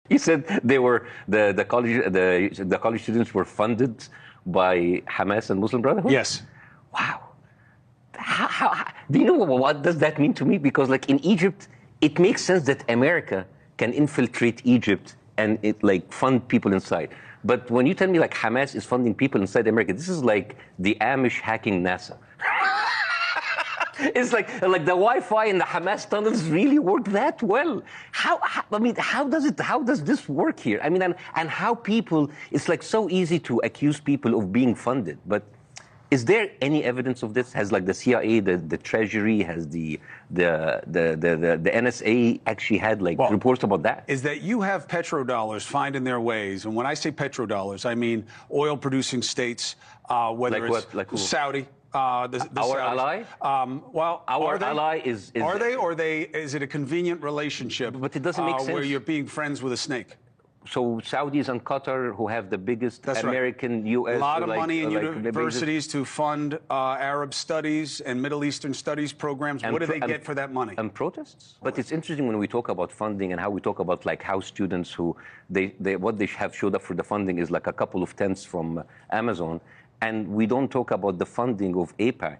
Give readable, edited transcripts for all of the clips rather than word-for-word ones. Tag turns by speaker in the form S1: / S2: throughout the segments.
S1: You said they were the college students were funded by Hamas and Muslim Brotherhood?
S2: Yes.
S1: Wow. How do you know what does that mean to me? Because like in Egypt, it makes sense that America can infiltrate Egypt and it like fund people inside. But when you tell me like Hamas is funding people inside America, this is like the Amish hacking NASA. It's like the Wi-Fi in the Hamas tunnels really work that well. How does this work here? I mean, and how people, it's like so easy to accuse people of being funded, but is there any evidence of this? Has like the CIA, the Treasury, has the NSA actually had like reports about that?
S2: Is that you have petrodollars finding their ways, and when I say petrodollars, I mean oil-producing states, whether
S1: like
S2: it's
S1: what? Like who?
S2: Saudi.
S1: Our ally?
S2: Well,
S1: our ally is
S2: are they, or is it a convenient relationship?
S1: But it doesn't make sense.
S2: Where you're being friends with a snake.
S1: So Saudis and Qatar, who have the biggest American, U.S.
S2: A lot of money in universities to fund Arab studies and Middle Eastern studies programs. What do they get for that money?
S1: And protests. But it's interesting when we talk about funding and how we talk about like how students who what they have showed up for the funding is like a couple of tents from Amazon, and we don't talk about the funding of AIPAC.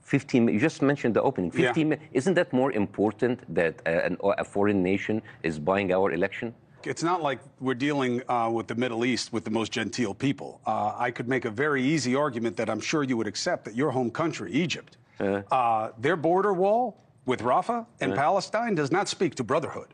S1: 15. You just mentioned the opening. 15. Isn't that more important that a foreign nation is buying our election?
S2: It's not like we're dealing with the Middle East with the most genteel people. I could make a very easy argument that I'm sure you would accept that your home country, Egypt, their border wall with Rafah and Palestine does not speak to brotherhood.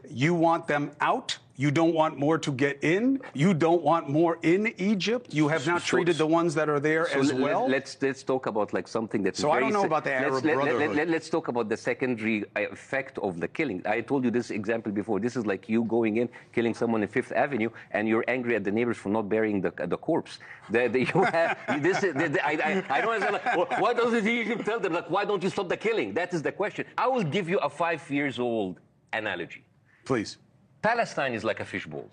S2: You want them out. You don't want more to get in. You don't want more in Egypt. You have not treated the ones that are there as well.
S1: Let's talk about like something that's.
S2: So I don't know about the Arab Brotherhood.
S1: Let's talk about the secondary effect of the killing. I told you this example before. This is like you going in, killing someone in Fifth Avenue, and you're angry at the neighbors for not burying the corpse. You have this. I don't understand. Like, why doesn't Egypt tell them like why don't you stop the killing? That is the question. I will give you a 5-year-old analogy.
S2: Please.
S1: Palestine is like a fishbowl.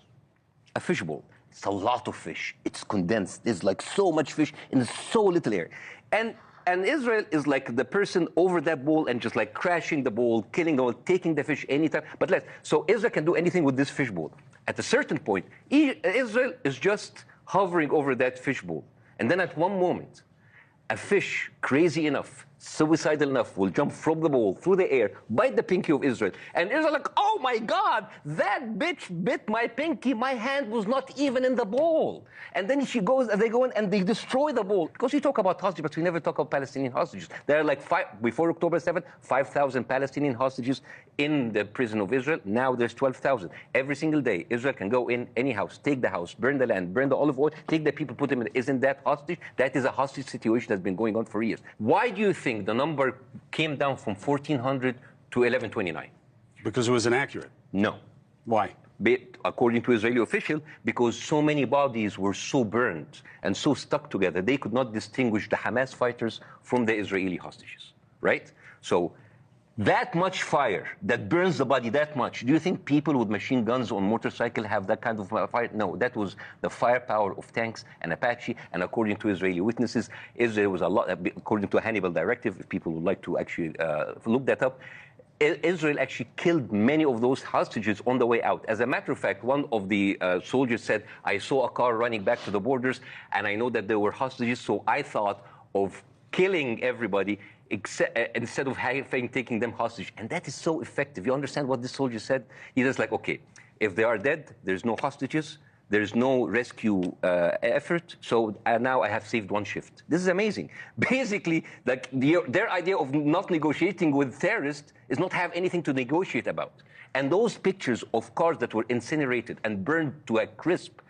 S1: A fishbowl. It's a lot of fish. It's condensed. There's like so much fish in so little air. And Israel is like the person over that bowl and just like crashing the bowl, killing the bowl, taking the fish anytime. But so Israel can do anything with this fishbowl. At a certain point, Israel is just hovering over that fishbowl. And then at one moment, a fish crazy enough, suicidal enough, will jump from the bowl through the air, bite the pinky of Israel. And Israel like, oh my God, that bitch bit my pinky. My hand was not even in the bowl. And then they go in and they destroy the bowl. Because we talk about hostages, but we never talk about Palestinian hostages. There are like before October 7th, 5,000 Palestinian hostages in the prison of Israel. Now there's 12,000. Every single day, Israel can go in any house, take the house, burn the land, burn the olive oil, take the people, put them in. Isn't that hostage? That is a hostage situation that's been going on for years. Why do you think the number came down from 1,400 to 1,129?
S2: Because it was inaccurate.
S1: No.
S2: Why?
S1: According to Israeli official, because so many bodies were so burned and so stuck together, they could not distinguish the Hamas fighters from the Israeli hostages, right? So that much fire that burns the body that much, do you think people with machine guns on motorcycle have that kind of fire? No, that was the firepower of tanks and Apache, and according to Israeli witnesses, Israel was a lot, according to a Hannibal directive, if people would like to actually look that up, Israel actually killed many of those hostages on the way out. As a matter of fact, one of the soldiers said, I saw a car running back to the borders, and I know that there were hostages, so I thought of killing everybody instead of taking them hostage. And that is so effective. You understand what this soldier said? He was like, okay, if they are dead, there's no hostages, there's no rescue effort, so now I have saved one shift. This is amazing. Basically, like their idea of not negotiating with terrorists is not have anything to negotiate about. And those pictures of cars that were incinerated and burned to a crisp